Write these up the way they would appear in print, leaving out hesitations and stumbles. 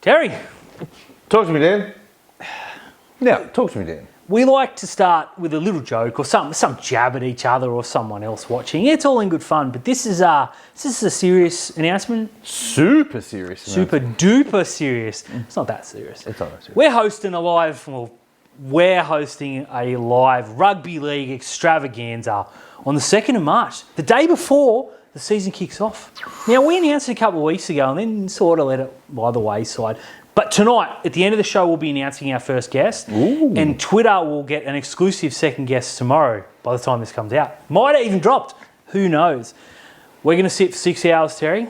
Terry. Talk to me, Dan. Now, talk to me, Dan. We like to start with a little joke or some jab at each other or someone else watching. It's all in good fun, but this is a serious announcement. Super serious. Super duper serious. It's not that serious. It's not that serious. We're hosting a live rugby league extravaganza on the 2nd of March, the day before the season kicks off. Now, we announced it a couple of weeks ago and then sort of let it by the wayside. But tonight, at the end of the show, we'll be announcing our first guest. Ooh. And Twitter will get an exclusive second guest tomorrow by the time this comes out. Might have even dropped. Who knows? We're going to sit for 6 hours, Terry.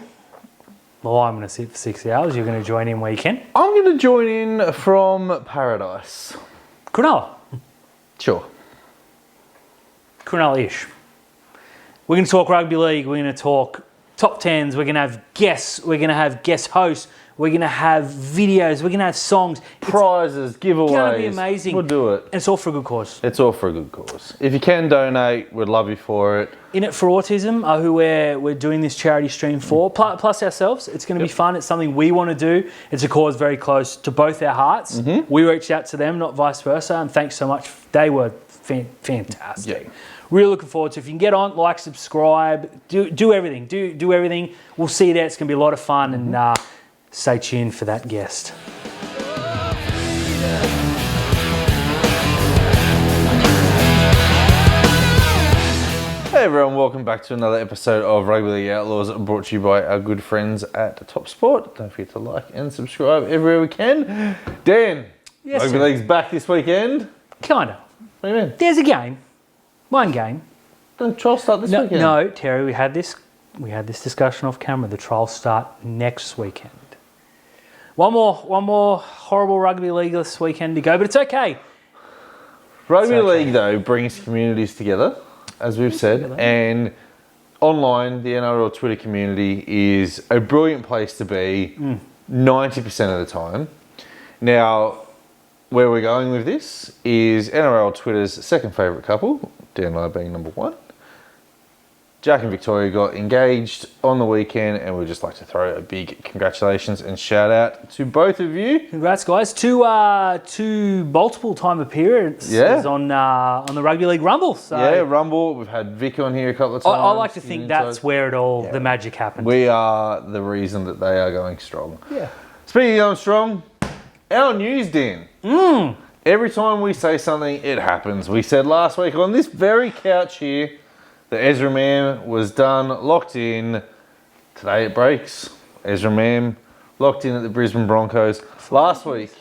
Well, I'm going to sit for 6 hours. You're going to join in where you can. I'm going to join in from Paradise. Cronulla. Sure. Cronulla-ish. We're going to talk rugby league. We're going to talk top tens. We're going to have guests. We're going to have guest hosts. We're going to have videos. We're going to have songs. Prizes, giveaways. It's going to be amazing. We'll do it. And it's all for a good cause. It's all for a good cause. If you can donate, we'd love you for it. In It for Autism, who we're doing this charity stream for, plus ourselves. It's going to be fun. It's something we want to do. It's a cause very close to both our hearts. Mm-hmm. We reached out to them, not vice versa, and thanks so much. They were fantastic. Yeah. Really looking forward to it. If you can get on, like, subscribe, do everything. Do everything. We'll see you there. It's going to be a lot of fun, and stay tuned for that guest. Hey everyone, welcome back to another episode of Rugby League Outlaws, brought to you by our good friends at Top Sport. Don't forget to like and subscribe everywhere we can. Dan, Yes, Rugby sir. League's back this weekend. Kinda. What do you mean? There's a game. One game. Don't trial start this weekend? No, Terry, we had this discussion off camera. The trials start next weekend. One more horrible rugby league this weekend to go, but it's okay. Rugby League, though, brings communities together, as we've said, and online, the NRL Twitter community is a brilliant place to be 90% of the time. Now, where we're going with this is NRL Twitter's second favourite couple, Dan and I being number one. Jack and Victoria got engaged on the weekend, and we'd just like to throw a big congratulations and shout out to both of you. Congrats, guys. Two multiple time appearances on the Rugby League Rumble. So yeah, Rumble. We've had Vic on here a couple of times. I like to think that's where the magic happened. We are the reason that they are going strong. Yeah. Speaking of going strong, our news, Dan. Every time we say something, it happens. We said last week on this very couch here that Ezra Mam was done, locked in. Today it breaks. Ezra Mam locked in at the Brisbane Broncos. Last week,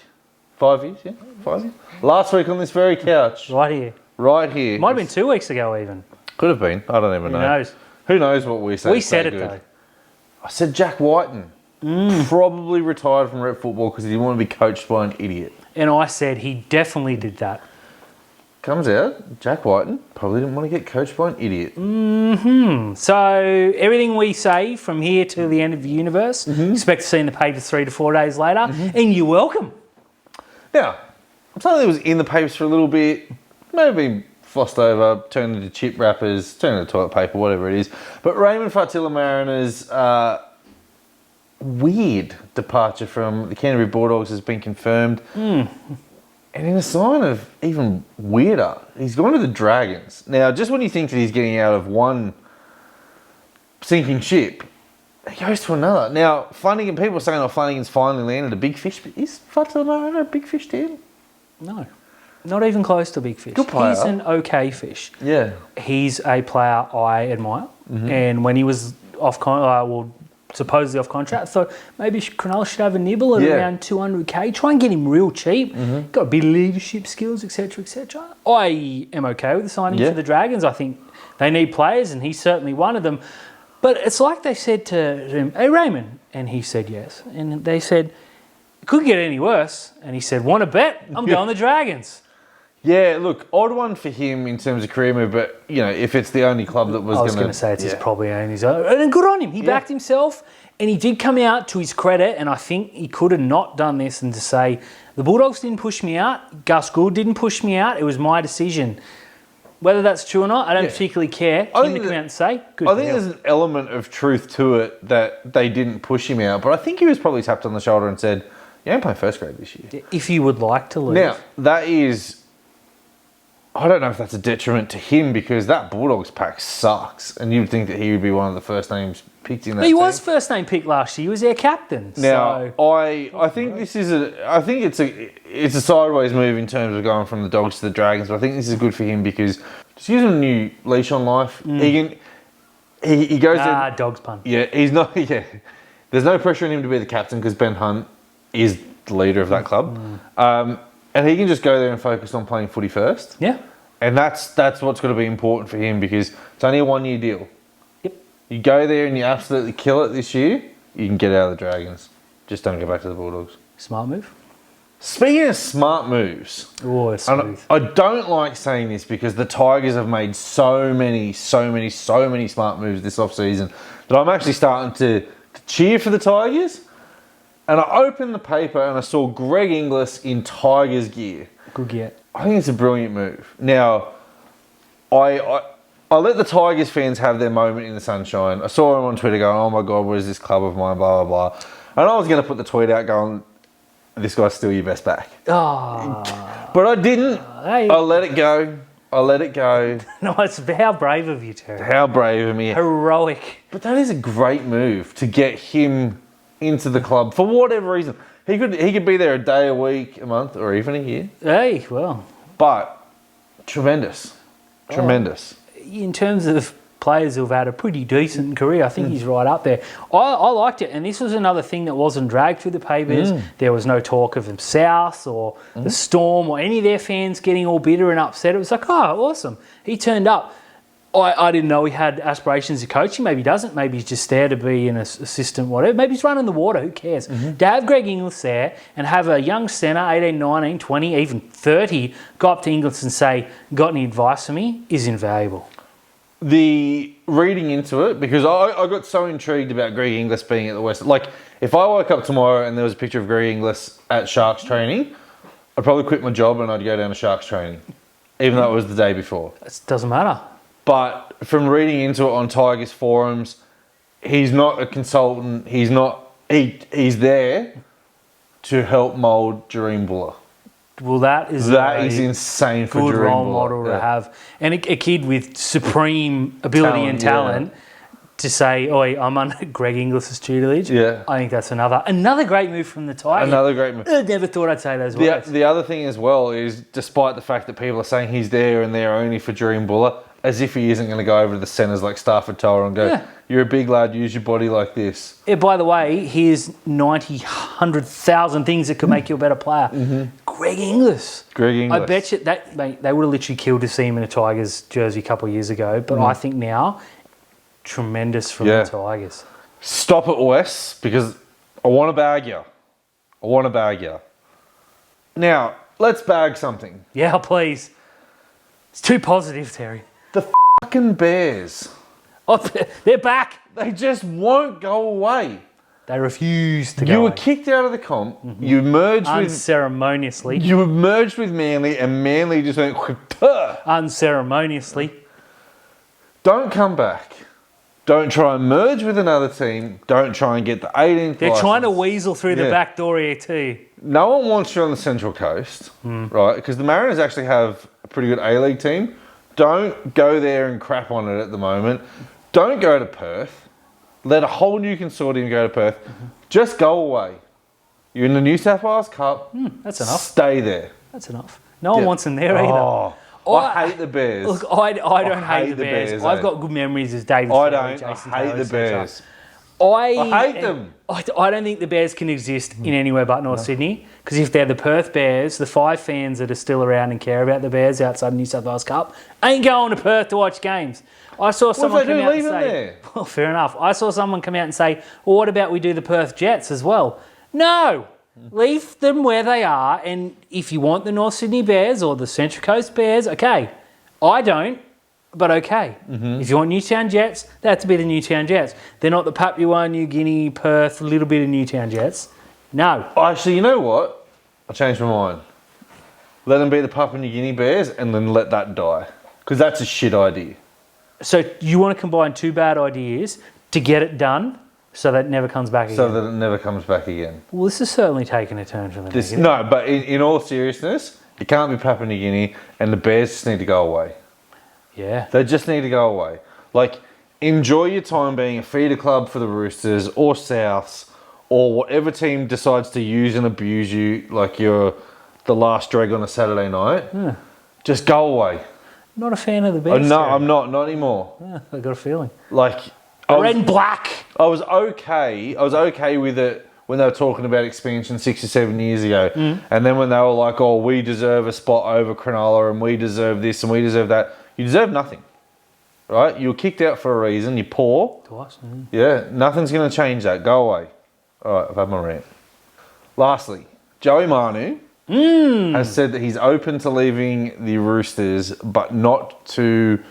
5 years, yeah? 5 years? Last week on this very couch. Right here. Might have been 2 weeks ago even. Could have been. I don't even know. Who knows? Who knows what we said? We said it though. I said Jack Whiten. Probably retired from rep football because he didn't want to be coached by an idiot. And I said he definitely did that. Comes out, Jack Whiten probably didn't want to get coached by an idiot. So everything we say from here to the end of the universe, expect to see in the papers 3 to 4 days later, and you're welcome. Now, something that was in the papers for a little bit, maybe flossed over, turned into chip wrappers, turned into toilet paper, whatever it is. But Raymond Fatila-Marina's weird departure from the Canterbury Bulldogs has been confirmed. And in a sign of even weirder, he's gone to the Dragons. Now, just when you think that he's getting out of one sinking ship, he goes to another. Now, Flanagan, people are saying, Flanagan's finally landed a big fish, but is Fatila-Marina a big fish to him? No, not even close to a big fish. Good player. He's an okay fish. Yeah. He's a player I admire. And when he was supposedly off contract, I thought maybe Cronulla should have a nibble at around 200k. Try and get him real cheap. Got a bit of leadership skills, etc., etc. I am okay with the signing for the Dragons. I think they need players, and he's certainly one of them. But it's like they said to him, "Hey, Raymond," and he said yes. And they said, "It couldn't get any worse." And he said, "Want to bet? I'm going the Dragons." Yeah, look, odd one for him in terms of career move, but, you know, if it's the only club that was going to... I was going to say it's probably his own. And good on him. He backed himself, and he did come out to his credit, and I think he could have not done this and to say, the Bulldogs didn't push me out, Gus Gould didn't push me out, it was my decision. Whether that's true or not, I don't particularly care. Him to come out and say, good. I think there's an element of truth to it that they didn't push him out, but I think he was probably tapped on the shoulder and said, You ain't playing first grade this year. If you would like to leave. Now, that is... I don't know if that's a detriment to him because that Bulldogs pack sucks. And you'd think that he would be one of the first names picked in that He team. was first name pick last year. He was their captain. Now, so. I think this is it's a sideways move in terms of going from the Dogs to the Dragons, but I think this is good for him because just gives him a new leash on life. He goes there. Dogs pun. Yeah, he's not. Yeah, there's no pressure on him to be the captain because Ben Hunt is the leader of that club, and he can just go there and focus on playing footy first. Yeah, and that's what's going to be important for him because it's only a 1-year deal. Yep. You go there and you absolutely kill it this year, you can get out of the Dragons. Just don't go back to the Bulldogs. Smart move. Speaking of smart moves, Smooth. I don't like saying this because the Tigers have made so many smart moves this off-season that I'm actually starting to cheer for the Tigers. And I opened the paper and I saw Greg Inglis in Tigers gear. Good get. I think it's a brilliant move. Now, I let the Tigers fans have their moment in the sunshine. I saw him on Twitter going, oh my God, what is this club of mine, blah, blah, blah. And I was going to put the tweet out going, this guy's still your best back. Oh. But I didn't. Hey. I let it go. No, it's how brave of you, Terry. How brave of me. Heroic. But that is a great move to get him into the club for whatever reason. He could be there a day, a week, a month, or even a year. Hey, well. But tremendous. Tremendous. In terms of players who've had a pretty decent career, I think he's right up there. I liked it, and this was another thing that wasn't dragged through the papers. There was no talk of the South or the Storm or any of their fans getting all bitter and upset. It was like, oh, awesome. He turned up. I didn't know he had aspirations of coaching. Maybe he doesn't. Maybe he's just there to be an assistant, whatever. Maybe he's running the water. Who cares? To have Greg Inglis there and have a young centre, 18, 19, 20, even 30, go up to Inglis and say, got any advice for me, is invaluable. The reading into it, because I got so intrigued about Greg Inglis being at the West. Like, if I woke up tomorrow and there was a picture of Greg Inglis at Sharks training, I'd probably quit my job and I'd go down to Sharks training, even though it was the day before. It doesn't matter. But from reading into it on Tigers forums, he's not a consultant. He's he's there to help mould Jareen Buller. Well, that is insane for good Jareen role Buller. model to have. And a kid with supreme ability and talent to say, oi, I'm under Greg Inglis' tutelage. Yeah. I think that's another great move from the Tigers. Another great move. I never thought I'd say those words. The other thing as well is, despite the fact that people are saying he's there and there only for Jareen Buller, as if he isn't going to go over to the centres like Stafford Tower and go, you're a big lad, use your body like this. Yeah, by the way, here's 90, 100,000 things that could make you a better player. Greg Inglis. I bet you that they would have literally killed to see him in a Tigers jersey a couple of years ago, but I think now, tremendous from the Tigers. Stop it, Wes, because I want to bag you. Now, let's bag something. Yeah, please. It's too positive, Terry. The fucking Bears. Oh, they're back. They just won't go away. They refuse to go. You were kicked out of the comp. You merged unceremoniously. You merged with Manly, and Manly just went unceremoniously. Don't come back. Don't try and merge with another team. Don't try and get the 18th. They're trying to weasel through the back door here too. No one wants you on the Central Coast, right? Because the Mariners actually have a pretty good A-League team. Don't go there and crap on it at the moment. Don't go to Perth. Let a whole new consortium go to Perth. Just go away. You're in the New South Wales Cup. That's enough. Stay there. That's enough. No one wants them there either. I hate the Bears. Look, I don't hate the Bears. I've got good memories as David. I don't. Jason I hate the Bears. I hate them. I don't think the Bears can exist in anywhere but North Sydney, because if they're the Perth Bears, the 5 fans that are still around and care about the Bears outside the New South Wales Cup ain't going to Perth to watch games. I saw someone come out and say, well, fair enough. I saw someone come out and say, well, what about we do the Perth Jets as well? No. Leave them where they are, and if you want the North Sydney Bears or the Central Coast Bears, okay. I don't, but okay. If you want Newtown Jets, they have to be the Newtown Jets. They're not the Papua New Guinea, Perth, a little bit of Newtown Jets. No. Actually, you know what? I changed my mind. Let them be the Papua New Guinea Bears and then let that die. Because that's a shit idea. So you want to combine 2 bad ideas to get it done? So that it never comes back again. So that it never comes back again. Well, this has certainly taken a turn for the negative. No, but in all seriousness, it can't be Papua New Guinea, and the Bears just need to go away. Yeah. They just need to go away. Like, enjoy your time being a feeder club for the Roosters or Souths or whatever team decides to use and abuse you like you're the last drag on a Saturday night. Yeah. Just go away. Not a fan of the Bears. No, I'm not anymore. Yeah, I got a feeling. Like, Red and black. I was okay with it when they were talking about expansion 6 or 7 years ago. And then when they were like, oh, we deserve a spot over Cronulla and we deserve this and we deserve that. You deserve nothing, right? You were kicked out for a reason. You're poor. Twice. Yeah, nothing's going to change that. Go away. All right, I've had my rant. Lastly, Joey Manu has said that he's open to leaving the Roosters, but not to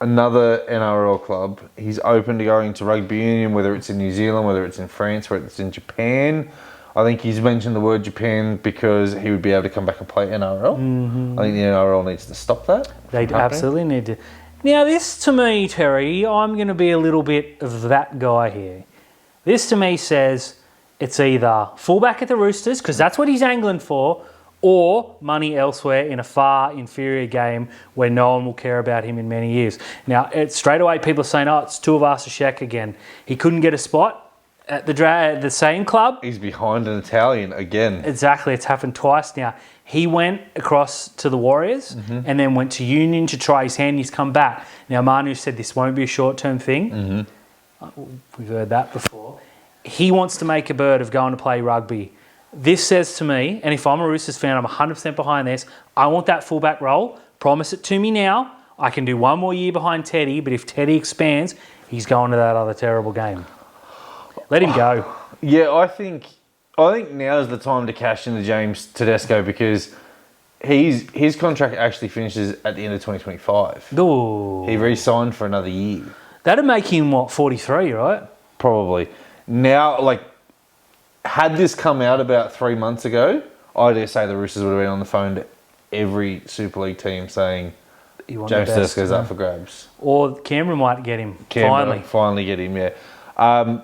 another NRL club. He's open to going to rugby union, whether it's in New Zealand, whether it's in France, whether it's in Japan. I think he's mentioned the word Japan because he would be able to come back and play NRL. I think the NRL needs to stop that. They absolutely need to. Now, this to me, Terry, I'm going to be a little bit of that guy here. This to me says it's either fullback at the Roosters, because that's what he's angling for, or money elsewhere in a far inferior game where no one will care about him in many years. Now, straight away people are saying, oh, it's Tuivasa-Sheck again. He couldn't get a spot at the same club. He's behind an Italian again. Exactly, it's happened twice now. He went across to the Warriors and then went to Union to try his hand. He's come back. Now, Manu said this won't be a short-term thing. We've heard that before. He wants to make a bird of going to play rugby. This says to me, and if I'm a Roosters fan, I'm 100% behind this. I want that fullback role. Promise it to me now. I can do one more year behind Teddy, but if Teddy expands, he's going to that other terrible game. Let him go. Yeah, I think now's the time to cash in the James Tedesco because his contract actually finishes at the end of 2025. Ooh. He re-signed for another year. That'd make him, 43, right? Probably. Now, had this come out about 3 months ago, I dare say the Roosters would have been on the phone to every Super League team saying James Tedesco's up for grabs. Or Canberra might get him. Finally get him, yeah.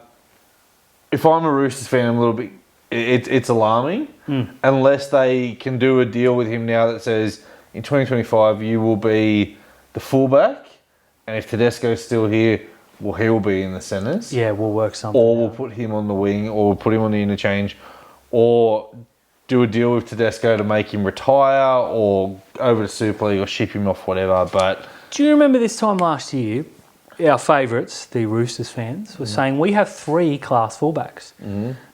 If I'm a Roosters fan, I'm a little bit... It's alarming. Unless they can do a deal with him now that says, in 2025, you will be the fullback, and if Tedesco's still here, well, he will be in the centres. Yeah, we'll work something Or we'll put him on the wing, or we'll put him on the interchange, or do a deal with Tedesco to make him retire, or over to Super League, or ship him off, whatever. But do you remember this time last year, our favourites, the Roosters fans, were saying we have 3 class fullbacks.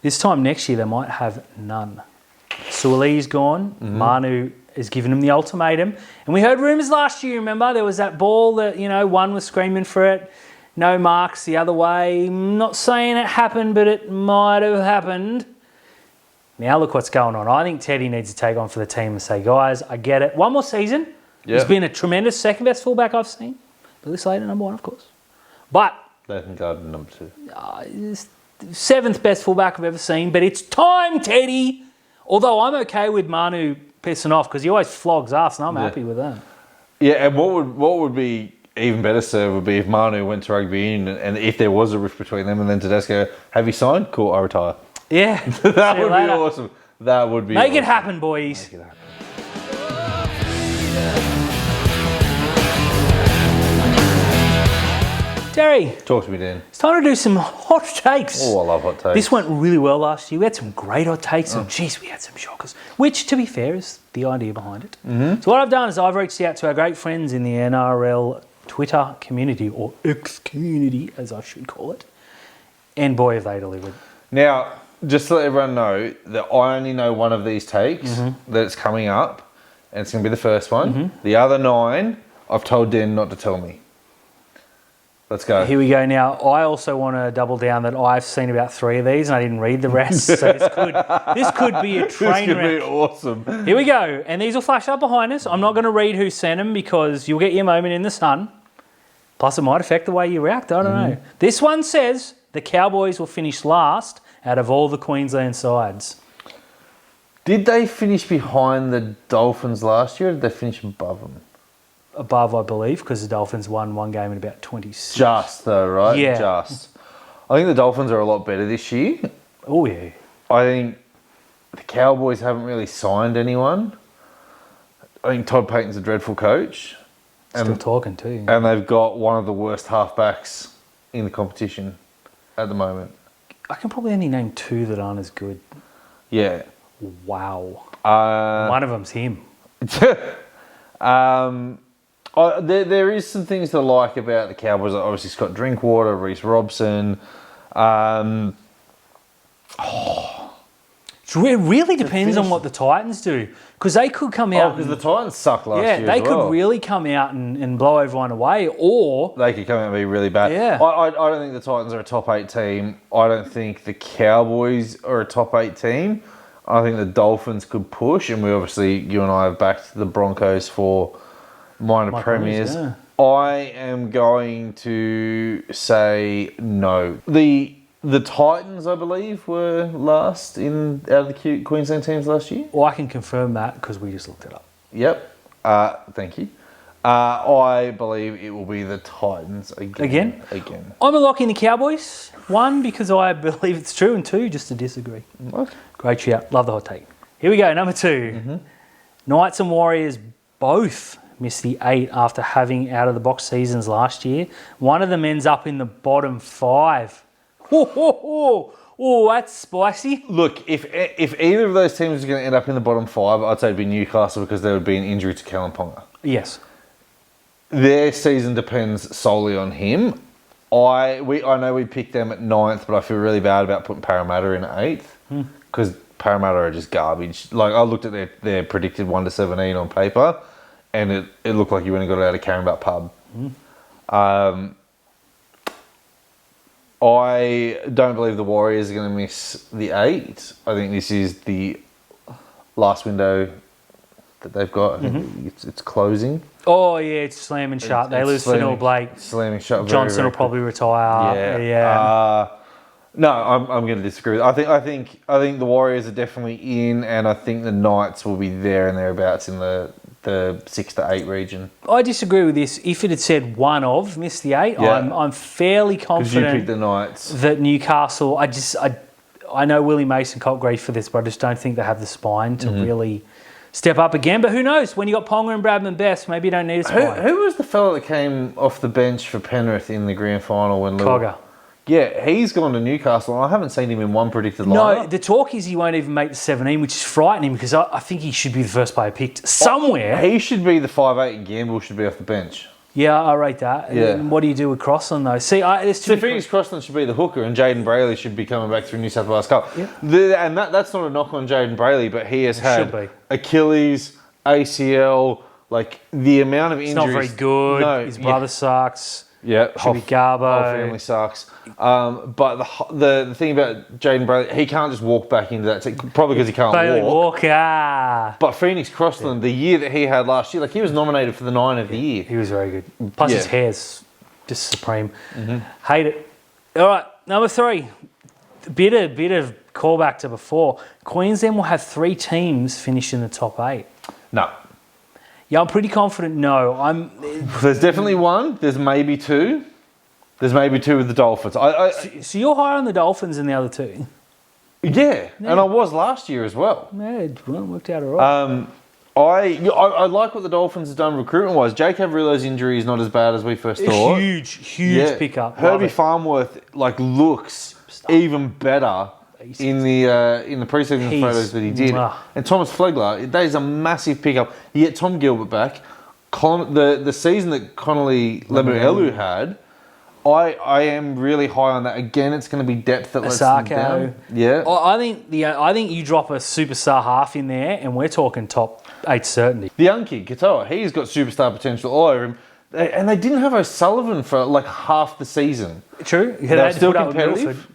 This time next year, they might have none. Suoli's gone. Manu has given him the ultimatum. And we heard rumours last year, remember? There was that ball that, one was screaming for it. No marks the other way. I'm not saying it happened, but it might have happened. Now look what's going on. I think Teddy needs to take on for the team and say, guys, I get it. One more season. Yeah. He's been a tremendous second-best fullback I've seen. Billy Slater, number 1, of course. But Nathan Gardner, number 2. 7th best fullback I've ever seen. But it's time, Teddy. Although I'm okay with Manu pissing off because he always flogs us, and I'm happy with that. Yeah, and what would be even better, sir, would be if Manu went to rugby union and if there was a rift between them and then Tedesco, have you signed? Cool, I retire. Yeah. That would be awesome. That would be Make it happen, boys. Make it happen. Terry. Talk to me, Dan. It's time to do some hot takes. Oh, I love hot takes. This went really well last year. We had some great hot takes and, geez, we had some shockers. Which, to be fair, is the idea behind it. So what I've done is I've reached out to our great friends in the NRL Twitter community, or X community, as I should call it. And boy, have they delivered. Now, just to let everyone know that I only know one of these takes that's coming up, and it's going to be the first one. The other 9, I've told Dan not to tell me. Let's go. Here we go now. I also want to double down that I've seen about 3 of these and I didn't read the rest. So this could be a train wreck. This could be awesome. Here we go. And these will flash up behind us. I'm not going to read who sent them because you'll get your moment in the sun. Plus it might affect the way you react. I don't know. This one says the Cowboys will finish last out of all the Queensland sides. Did they finish behind the Dolphins last year or did they finish above them? Above, I believe, because the Dolphins won one game in about 26. Just though, right? Yeah. Just. I think the Dolphins are a lot better this year. Oh, yeah. I think the Cowboys haven't really signed anyone. I think Todd Payton's a dreadful coach. Still talking too. And they've got one of the worst halfbacks in the competition at the moment. I can probably only name 2 that aren't as good. Yeah. Wow. One of them's him. There is some things to like about the Cowboys. Obviously, Scott Drinkwater, Reece Robson. It really depends on what the Titans do. Because they could come out... because the Titans sucked last year they could really come out and blow everyone away, or... They could come out and be really bad. Yeah. I don't think the Titans are a top 8 team. I don't think the Cowboys are a top 8 team. I think the Dolphins could push, and you and I have backed the Broncos for minor premiers. Yeah. I am going to say no. The Titans, I believe, were last out of the Queensland teams last year. Well, I can confirm that because we just looked it up. Yep. Thank you. I believe it will be the Titans again. I'm a lock in the Cowboys. 1, because I believe it's true, and 2, just to disagree. Okay. Great shout. Love the hot take. Here we go. Number 2. Mm-hmm. Knights and Warriors both missed the 8 after having out-of-the-box seasons last year. One of them ends up in the bottom 5. Oh, that's spicy. Look, if either of those teams are going to end up in the bottom 5, I'd say it'd be Newcastle because there would be an injury to Kellen Ponga. Yes. Their season depends solely on him. I know we picked them at 9th, but I feel really bad about putting Parramatta in at 8th because Parramatta are just garbage. Like, I looked at their predicted 1 to 17 on paper, and it looked like you went and got it out of Caringbah pub. I don't believe the Warriors are going to miss the 8. I think this is the last window that they've got. I think it's closing. Oh, yeah, it's slamming shut. They lose Fanua Blake. Slamming shut. Johnson will probably retire. Yeah. No, I'm going to disagree. I think the Warriors are definitely in, and I think the Knights will be there and thereabouts in the 6 to 8 region. I disagree with this. If it had said one of missed the 8, I'm fairly confident. Because you picked the Knights. That Newcastle. I know Willie Mason caught grief for this, but I just don't think they have the spine to really step up again. But who knows? When you got Ponga and Bradman Best, maybe you don't need a spine. Who was the fella that came off the bench for Penrith in the grand final when Cogger? Yeah, he's gone to Newcastle, and I haven't seen him in one predicted lineup. No, the talk is he won't even make the 17, which is frightening because I think he should be the first player picked somewhere. He should be the 5'8", and Gamble should be off the bench. Yeah, I rate that. Yeah. And what do you do with Crossland, though? Phoenix Crossland should be the hooker, and Jaden Brayley should be coming back through New South Wales Cup. Yep. And that's not a knock on Jaden Brayley, but he has had Achilles, ACL, like the amount of injuries. He's not very good. No, his brother sucks. Yeah, should be Garbo. Whole family sucks. But the thing about Jaden Brayley, he can't just walk back into that team, probably because he can't walk. But Phoenix Crossland, the year that he had last year, like he was nominated for the 9 of the year. He was very good. Plus his hair's just supreme. Hate it. All right, number 3. Bit of callback to before. Queensland will have 3 teams finish in the top 8. No. Yeah, I'm pretty confident. No, There's definitely 1. There's maybe 2. There's maybe 2 with the Dolphins. So you're higher on the Dolphins than the other 2? Yeah, and I was last year as well. Yeah, it worked out all right. I like what the Dolphins have done recruitment-wise. Jake Avrilo's injury is not as bad as we first thought. Huge pickup. Herbie Farmworth looks even better in the preseason photos that he did. And Thomas Flegler, that is a massive pickup. You get Tom Gilbert back. The season that Connolly Lemuelu had, I am really high on that. Again, it's going to be depth that lets them down. Yeah. I think you drop a superstar half in there, and we're talking top 8 certainty. The young kid, Katoa, he's got superstar potential all over him. And they didn't have O'Sullivan for like half the season. True. They're still competitive.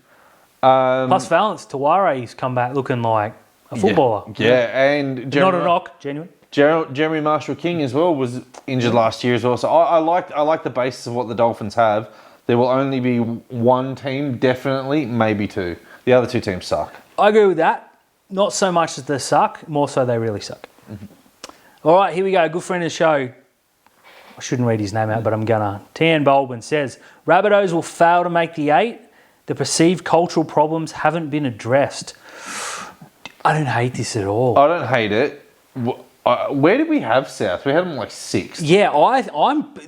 Plus Valence, Taware's come back looking like a footballer. Yeah, and not a knock, genuine. Jeremy Marshall-King as well was injured last year as well. So I like the basis of what the Dolphins have. There will only be 1 team, definitely, maybe 2. The other 2 teams suck. I agree with that. Not so much that they suck, more so they really suck. All right, here we go. Good friend of the show. I shouldn't read his name out, but I'm gonna. Tan Baldwin says, Rabbitohs will fail to make the 8. The perceived cultural problems haven't been addressed. I don't hate this at all. I don't hate it. Where did we have South? We had them like 6th. Yeah,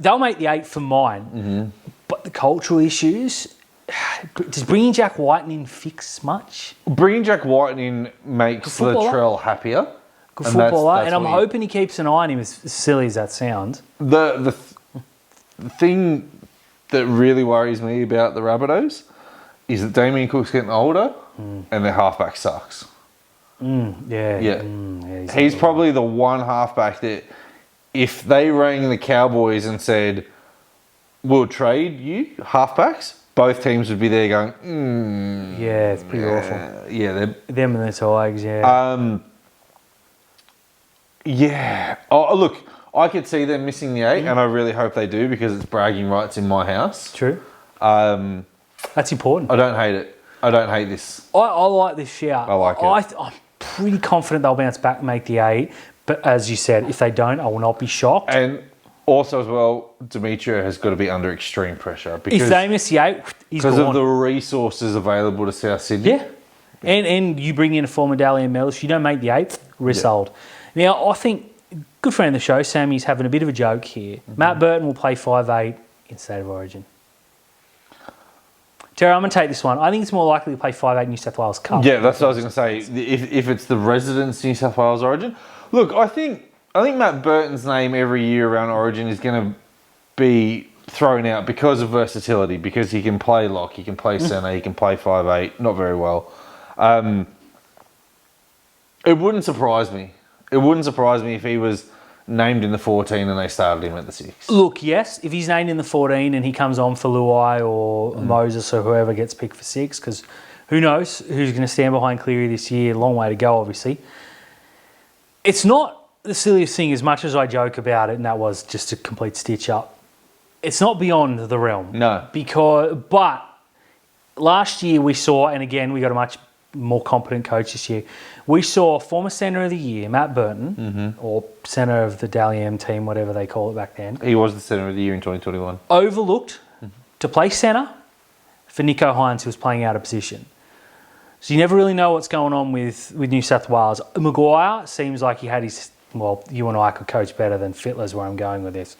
they'll make the 8 for mine. But the cultural issues, does bringing Jack Whiten in fix much? Bringing Jack Whiten in makes Latrell happier. Good footballer, and I'm hoping he keeps an eye on him, as silly as that sounds. The thing that really worries me about the Rabbitohs is that Damien Cook's getting older and their halfback sucks. He's probably the one halfback that if they rang the Cowboys and said, we'll trade you halfbacks, both teams would be there going, yeah, it's pretty awful. Yeah, them and the Tigers, yeah. Yeah. Oh, look, I could see them missing the 8, and I really hope they do because it's bragging rights in my house. True. That's important. I don't hate it. I don't hate this. I like this shout. I like it. I'm pretty confident they'll bounce back and make the 8. But as you said, if they don't, I will not be shocked. And also as well, Demetrio has got to be under extreme pressure. If they miss the 8, he's gone. Because of the resources available to South Sydney. Yeah. And you bring in a former Dally and Mellis, you don't make the 8th, sold. Now, I think, good friend of the show, Sammy's having a bit of a joke here. Matt Burton will play 5'8" in State of Origin. Terry, I'm going to take this one. I think it's more likely to play 5'8" New South Wales Cup. Yeah, that's what I was going to say. If it's the residents New South Wales Origin. Look, I think Matt Burton's name every year around Origin is going to be thrown out because of versatility, because he can play lock, he can play centre, he can play 5'8", not very well. It wouldn't surprise me. It wouldn't surprise me if he was named in the 14 and they started him at the 6. Look, yes, if he's named in the 14 and he comes on for Luai or Moses or whoever gets picked for 6, because who knows who's going to stand behind Cleary this year. Long way to go, obviously. It's not the silliest thing, as much as I joke about it, and that was just a complete stitch up. It's not beyond the realm. No. But last year we saw, and again, we got a much more competent coach this year. We saw former centre of the year, Matt Burton, or centre of the Dally M team, whatever they call it back then. He was the centre of the year in 2021. Overlooked to play centre for Nico Hines, who was playing out of position. So you never really know what's going on with New South Wales. Maguire seems like he had his... Well, you and I could coach better than Fittler's where I'm going with this.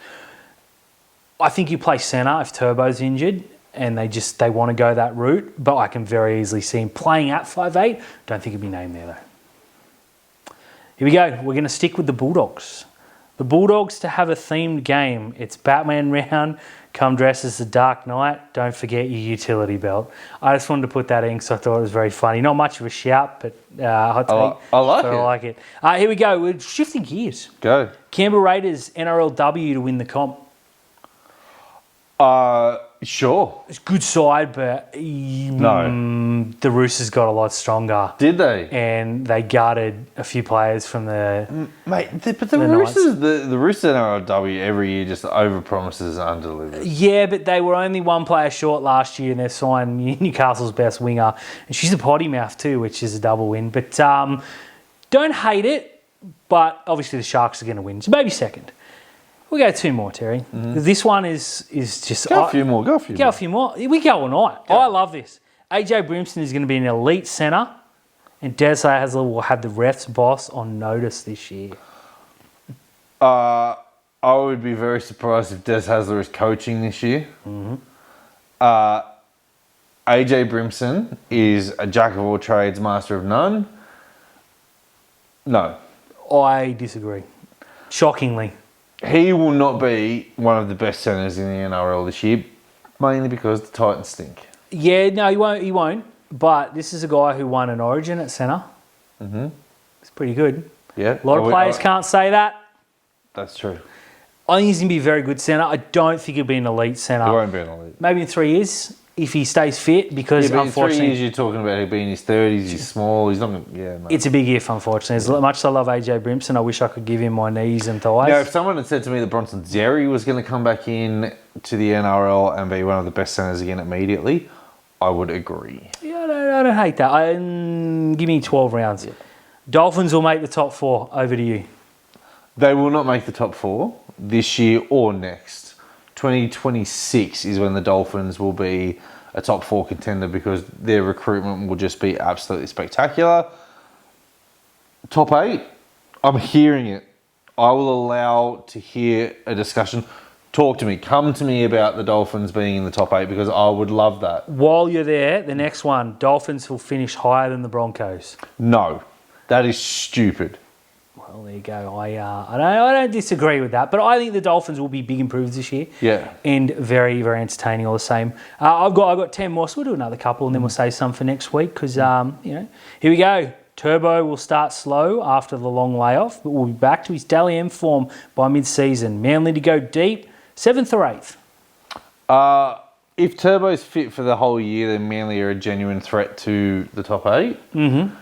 I think you play centre if Turbo's injured, and they want to go that route, but I can very easily see him playing at 5'8". Don't think he'd be named there, though. Here we go. We're going to stick with the Bulldogs. The Bulldogs to have a themed game. It's Batman round. Come dressed as the Dark Knight. Don't forget your utility belt. I just wanted to put that in because I thought it was very funny. Not much of a shout, but hot take. I like it. I like it. Here we go. We're shifting gears. Go. Canberra Raiders NRLW to win the comp. Sure. It's a good side, but no. The Roosters got a lot stronger. Did they? And they guarded a few players from the... Mate, but the Roosters, the Roosters NRLW every year just overpromises and underdelivers. Yeah, but they were only one player short last year and they signed Newcastle's best winger. And she's a potty mouth too, which is a double win. But don't hate it, but obviously the Sharks are going to win. So maybe second. We'll go 2 more, Terry. This one is just... Go a few more. Go a few more. We go all night. I love this. AJ Brimson is going to be an elite centre, and Des Hasler will have the ref's boss on notice this year. I would be very surprised if Des Hasler is coaching this year. AJ Brimson is a jack of all trades, master of none. No. I disagree. Shockingly. He will not be one of the best centres in the NRL this year, mainly because the Titans stink. Yeah, no, he won't. But this is a guy who won an Origin at centre. It's pretty good. Yeah. A lot of players can't say that. That's true. I think he's going to be a very good centre. I don't think he'll be an elite centre. He won't be an elite. Maybe in 3 years, if he stays fit, because unfortunately... in 3 years you're talking about he'll be in his 30s, he's small, he's not going to... Yeah, mate. It's a big if, unfortunately. As much as I love AJ Brimson, I wish I could give him my knees and thighs. Now, if someone had said to me that Bronson Xerri was going to come back in to the NRL and be one of the best centres again immediately, I would agree. Yeah, I don't hate that. Give me 12 rounds. Yeah. Dolphins will make the top 4. Over to you. They will not make the top 4 this year or next. 2026 is when the Dolphins will be a top 4 contender because their recruitment will just be absolutely spectacular. Top 8, I'm hearing it. I will allow to hear a discussion. Talk to me. Come to me about the Dolphins being in the top 8 because I would love that. While you're there, the next one, Dolphins will finish higher than the Broncos. No, that is stupid. Well, there you go. I don't disagree with that, but I think the Dolphins will be big improvers this year. Yeah. And very, very entertaining all the same. I've got 10 more, so we'll do another couple and then we'll save some for next week because, here we go. Turbo will start slow after the long layoff, but we'll be back to his Dally M form by mid-season. Manly to go deep, 7th or 8th? If Turbo's fit for the whole year, then Manly are a genuine threat to the top 8. Mm-hmm.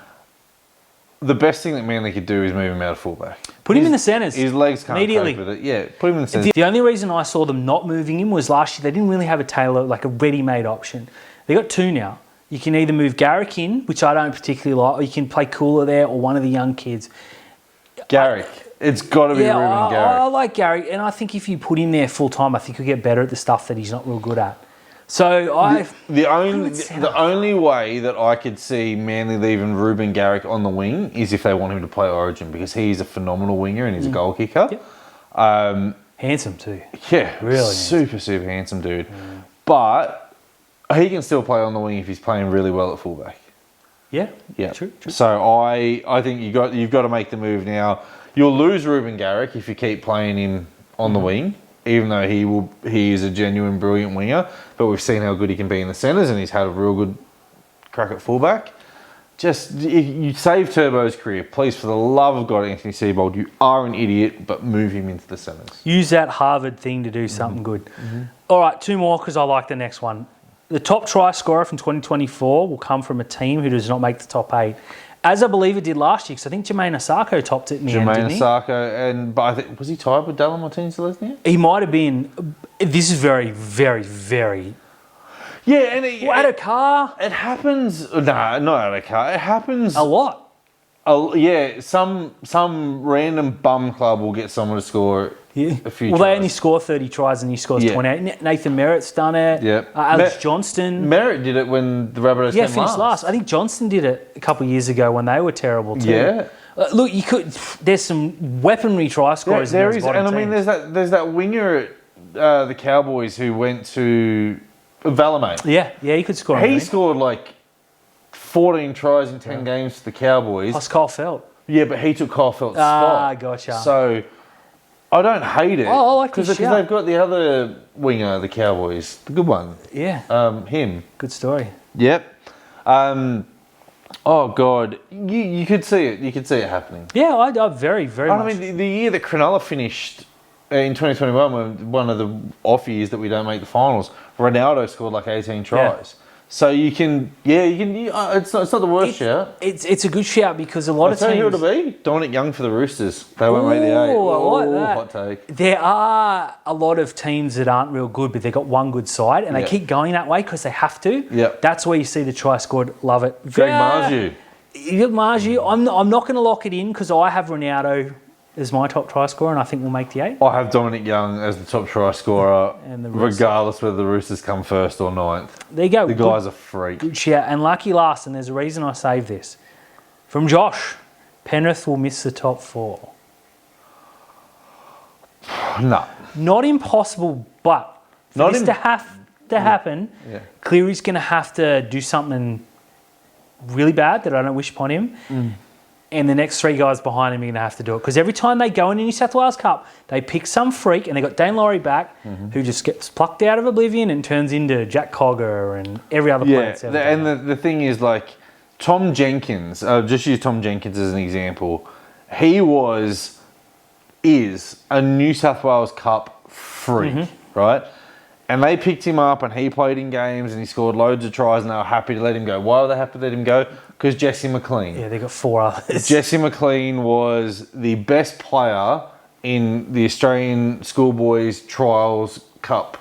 The best thing that Manly could do is move him out of fullback. Put him in the centres. His legs can't immediately. cope with it. Yeah, put him in the centres. The only reason I saw them not moving him was last year they didn't really have a tailor, like a ready-made option. They got 2 now. You can either move Garrick in, which I don't particularly like, or you can play Cooler there or one of the young kids. Garrick. It's got to be Ruben Garrick. I like Garrick, and I think if you put him there full-time, I think he'll get better at the stuff that he's not real good at. So the only way that I could see Manly leaving Ruben Garrick on the wing is if they want him to play Origin because he's a phenomenal winger and he's a goal kicker. Yep. Handsome too. Yeah, really super handsome dude. But he can still play on the wing if he's playing really well at fullback. Yeah. True. True. So I think you've got to make the move now. You'll lose Ruben Garrick if you keep playing him on the wing. Even though he is a genuine brilliant winger, but we've seen how good he can be in the centres and he's had a real good crack at fullback. Just, you save Turbo's career. Please, for the love of God, Anthony Seibold, you are an idiot, but move him into the centres. Use that Harvard thing to do something good. Mm-hmm. All right, 2 more because I like the next one. The top try scorer from 2024 will come from a team who does not make the top 8. As I believe it did last year, because I think Jermaine Asako topped it in the end, didn't he? Jermaine Asako, but I think, was he tied with Dallin Martinez-Selesnya? He might have been. This is very, very, very... Yeah, and Adokar? It happens... No, not Adokar. It happens... A lot. Yeah, some random bum club will get someone to score a few tries. They only score 30 tries and he scores 28. Nathan Merritt's done it. Yep. Alex Johnston. Merritt did it when the Rabbitohs came finished last. I think Johnston did it a couple of years ago when they were terrible too. Yeah. Look, there's some weaponry try scorers in those bottom and I mean, teams. there's that winger at the Cowboys who went to Valamate. Yeah, he could score. He scored like 14 tries in 10 games for the Cowboys. Plus Kyle Felt. Yeah, but he took Kyle Felt's spot. Gotcha. So I don't hate it. Oh, I like this because they've got the other winger, the Cowboys, the good one. Yeah. Him. Good story. Yep. Oh God, you could see it. You could see it happening. Yeah, I very, very much. I mean, the year that Cronulla finished in 2021, one of the off years that we don't make the finals, Ronaldo scored like 18 tries. Yeah. So you can. It's not the worst shout. It's a good shout because a lot of teams. Who it'll be? Dominic Young for the Roosters. They won't make the 8. I like that. Hot take. There are a lot of teams that aren't real good, but they've got one good side, and they keep going that way because they have to. Yeah. That's where you see the try scored. Love it. Greg Marju. I'm not going to lock it in because I have Ronaldo as my top try scorer, and I think we'll make the 8. I have Dominic Young as the top try scorer, regardless whether the Roosters come 1st or 9th. There you go. The guy's a freak. Good shout. And lucky last, and there's a reason I saved this. From Josh, Penrith will miss the top 4. No. Not impossible, but for this to happen, Cleary's going to have to do something really bad that I don't wish upon him. And the next 3 guys behind him are going to have to do it. Because every time they go in the New South Wales Cup, they pick some freak, and they got Dane Laurie back, who just gets plucked out of oblivion and turns into Jack Cogger and every other player. And the thing is, like, Tom Jenkins, just use Tom Jenkins as an example, he is a New South Wales Cup freak, right? And they picked him up and he played in games and he scored loads of tries and they were happy to let him go. Why were they happy to let him go? Because Jesse McLean. Yeah, they got 4 others. Jesse McLean was the best player in the Australian Schoolboys Trials Cup.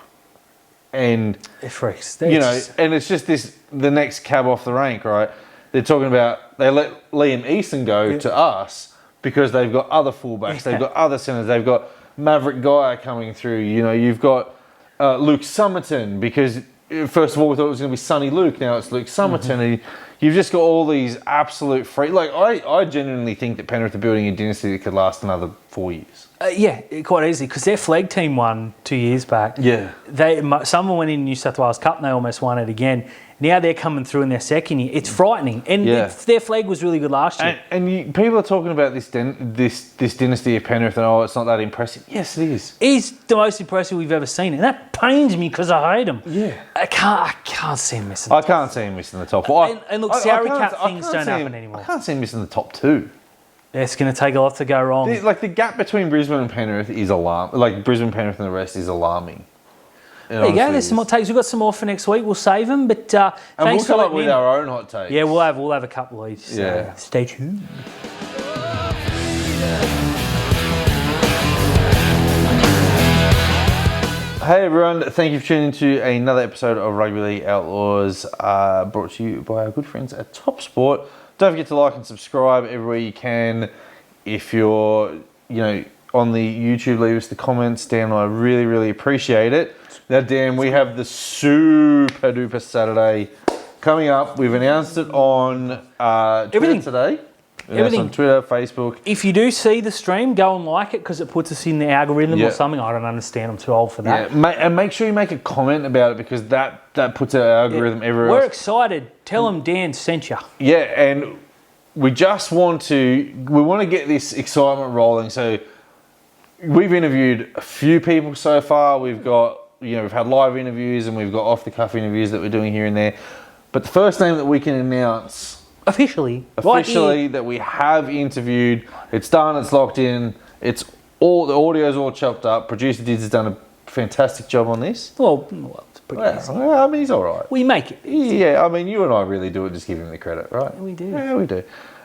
And they're freaks. And it's just the next cab off the rank, right? They're talking about, they let Liam Easton go to us because they've got other fullbacks, they've got other centres, they've got Maverick Geyer coming through, you've got Luke Summerton because first of all, we thought it was going to be Sonny Luke. Now it's Luke Summerton. You've just got all these absolute free... Like, I genuinely think that Penrith are building a dynasty that could last another 4 years. Yeah, quite easily, because their flag team won 2 years back. Yeah. Someone went in New South Wales Cup and they almost won it again. Now they're coming through in their second year. It's frightening. And their flag was really good last year. And people are talking about this dynasty of Penrith and, it's not that impressive. Yes, it is. It's the most impressive we've ever seen. And that pains me because I hate him. Yeah. I can't see him missing I can't see him missing the top. And look, salary cap things don't happen anymore. I can't see him missing the top 2. It's going to take a lot to go wrong. The gap between Brisbane and Penrith is alarming. Like, Brisbane, Penrith and the rest is alarming. There you go. There's some hot takes. We've got some more for next week. We'll save them. But and thanks we'll come up with our own hot takes. Yeah, we'll have a couple each. So stay tuned. Hey everyone, thank you for tuning in to another episode of Rugby League Outlaws, brought to you by our good friends at Top Sport. Don't forget to like and subscribe everywhere you can. If you're, on the YouTube, leave us the comments down. I really, really appreciate it. Now, Dan, we have the super duper Saturday coming up. We've announced it on Twitter today. Everything on Twitter, Facebook. If you do see the stream, go and like it because it puts us in the algorithm or something. I don't understand. I'm too old for that. Yeah, and make sure you make a comment about it because that puts our algorithm everywhere. We're excited. Tell them Dan sent you. Yeah, and we want to get this excitement rolling. So we've interviewed a few people so far. We've got, we've had live interviews and we've got off the cuff interviews that we're doing here and there. But the first name that we can announce officially that we have interviewed, it's done, it's locked in, it's all, the audio's all chopped up. Producer Dids has done a fantastic job on this. Well it's pretty easy. I mean, he's all right. We make it. Yeah, I mean, you and I really do it, just give him the credit, right? Yeah, we do. Yeah, we do.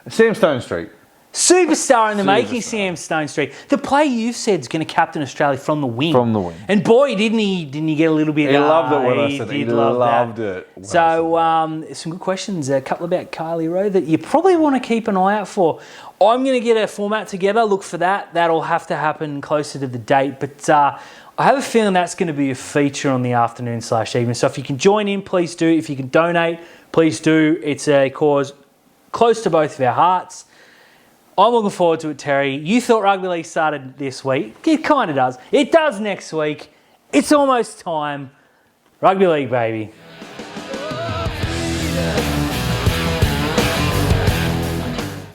Sam Stone Street. Superstar in the making, Sam Stone Street. The player you've said is going to captain Australia from the wing. From the wing. And boy, didn't he get a little bit... He loved it when I said it. He loved it. So, some good questions. A couple about Kylie Rowe that you probably want to keep an eye out for. I'm going to get a format together. Look for that. That'll have to happen closer to the date. But I have a feeling that's going to be a feature on the afternoon/evening. So if you can join in, please do. If you can donate, please do. It's a cause close to both of our hearts. I'm looking forward to it, Terry. You thought Rugby League started this week. It kind of does. It does next week. It's almost time. Rugby League, baby.